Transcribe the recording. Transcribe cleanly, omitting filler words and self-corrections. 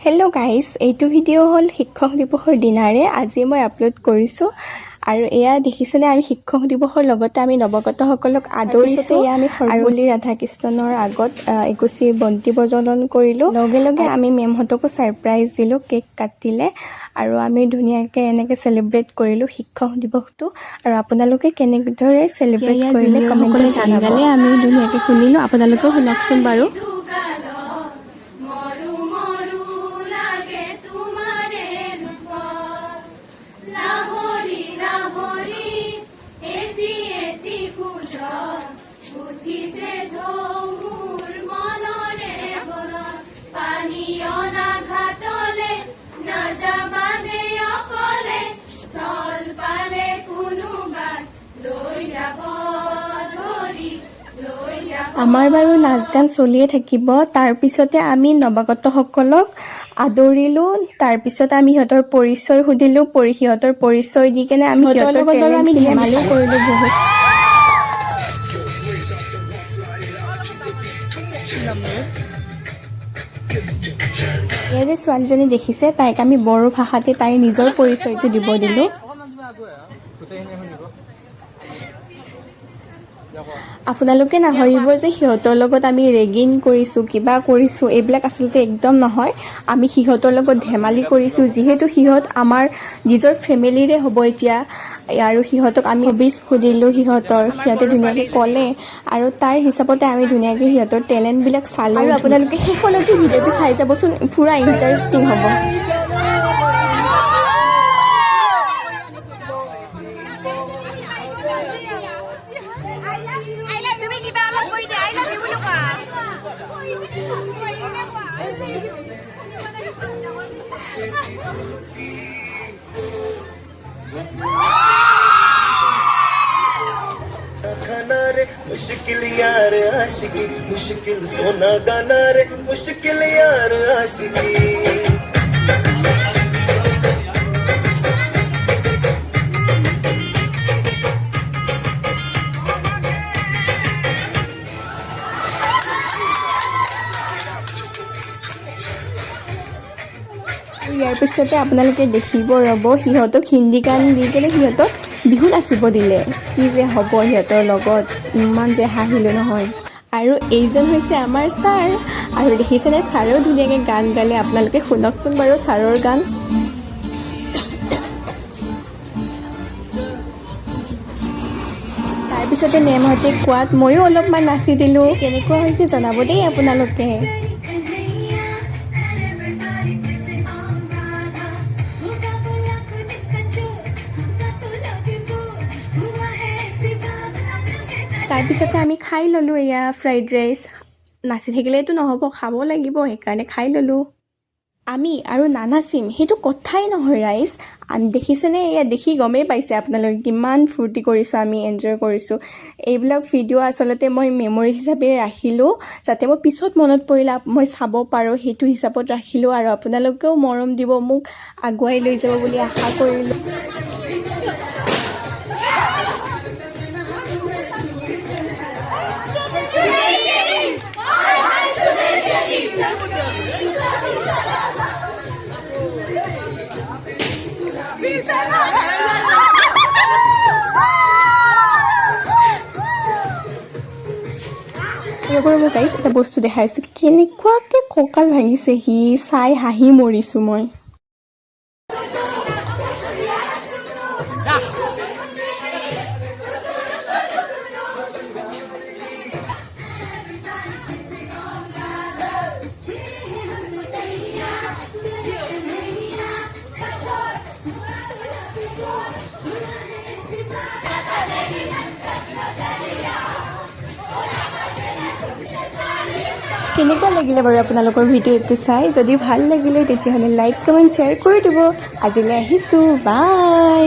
Hello' guys, এইটো video' হ'ল শিক্ষক দিৱসৰ দিনাৰে আজি মই আপলোড কৰিছোঁ। আৰু এয়া দেখিছেনে, আমি শিক্ষক দিৱসৰ লগতে আমি নৱাগতসকলক আদৰিছোঁ। এয়া আমি সৰ্বপল্লী ৰাধাকৃষ্ণনৰ আগত এগছি বন্তি প্ৰজ্বলন কৰিলোঁ। লগে লগে আমি মেমহঁতকো ছাৰপ্ৰাইজ দিলোঁ, কেক কাটিলে আৰু আমি ধুনীয়াকৈ এনেকৈ চেলিব্ৰেট কৰিলোঁ শিক্ষক দিৱসটো। আৰু আপোনালোকে কেনেদৰে চেলিব্ৰেট কৰিলে কমেণ্টত জনালে। আমি ধুনীয়াকৈ শুনিলোঁ, আপোনালোকেও শুনকচোন বাৰু। আমাৰ বাৰু নাচ গান চলিয়ে থাকিব। তাৰপিছতে আমি নৱাগতসকলক আদৰিলোঁ। তাৰপিছত আমি সিহঁতৰ পৰিচয় সুধিলোঁ। সিহঁতৰ পৰিচয় দি কেনে আমি সিহঁতৰ লগত আমি ধেমালিও কৰিলোঁ বহুত। এয়া যে ছোৱালীজনী দেখিছে, তাইক আমি বড়ো ভাষাতে তাইৰ নিজৰ পৰিচয়টো দিব দিলোঁ। আপোনালোকে নাভাবিব যে সিহঁতৰ লগত আমি ৰেগিং কৰিছোঁ, কিবা কৰিছোঁ, এইবিলাক আচলতে একদম নহয়। আমি সিহঁতৰ লগত ধেমালি কৰিছোঁ, যিহেতু সিহঁত আমাৰ নিজৰ ফেমিলিৰে হ'ব এতিয়া। আৰু সিহঁতক আমি হবিজ সুধিলোঁ সিহঁতে ধুনীয়াকৈ ক'লে আৰু তাৰ হিচাপতে আমি ধুনীয়াকৈ সিহঁতৰ টেলেণ্টবিলাক চালোঁ। আৰু আপোনালোকে শেষলৈকে ভিডিঅ'টো চাই যাবচোন, পূৰা ইণ্টাৰেষ্টিং হ'ব। मुश्किल यार आशिकी मुश्किल सोना गाना रे मुश्किल यार आशिकी ইয়াৰ পিছতে আপোনালোকে দেখিব, ৰ'ব, সিহঁতক হিন্দী গান দি কেনে সিহঁতক বিহু নাচিব দিলে। কি যে হ'ব সিহঁতৰ লগত, ইমান যে হাঁহিলোঁ নহয়। আৰু এইজন হৈছে আমাৰ ছাৰ। আৰু দেখিছেনে, ছাৰেও ধুনীয়াকৈ গান গালে। আপোনালোকে শুনকচোন বাৰু ছাৰৰ গান। তাৰপিছতে মেমহঁতে কোৱাত ময়ো অলপমান নাচি দিলোঁ। কেনেকুৱা হৈছে জনাব দেই আপোনালোকে। তাৰপিছতে আমি খাই ল'লোঁ এয়া ফ্ৰাইড ৰাইচ। নাচি থাকিলেতো নহ'ব, খাব লাগিব, সেইকাৰণে খাই ল'লোঁ। আমি আৰু নানাচিম সেইটো কথাই নহয় ৰাইজ। দেখিছেনে, এয়া দেখি গমেই পাইছে আপোনালোকে কিমান ফূৰ্তি কৰিছোঁ, আমি এনজয় কৰিছোঁ। এইবিলাক ভিডিঅ' আচলতে মই মেমৰি হিচাপে ৰাখিলোঁ, যাতে মই পিছত মনত পৰিলে মই চাব পাৰোঁ, সেইটো হিচাপত ৰাখিলোঁ। আৰু আপোনালোকেও মৰম দিব, মোক আগুৱাই লৈ যাব বুলি আশা কৰিলোঁ। ৰ'ব গাইজ, এটা বস্তু দেখাইছোঁ, কেনেকুৱাকৈ কঁকাল ভাঙিছে সি, চাই হাঁহি মৰিছোঁ মই। কেনেকুৱা লাগিলে বাৰু আপোনালোকৰ ভিডিঅ'টো চাই? যদি ভাল লাগিলে তেতিয়াহ'লে লাইক, কমেণ্ট, শ্বেয়াৰ কৰি দিব। আজিলৈ আহিছোঁ, বাই।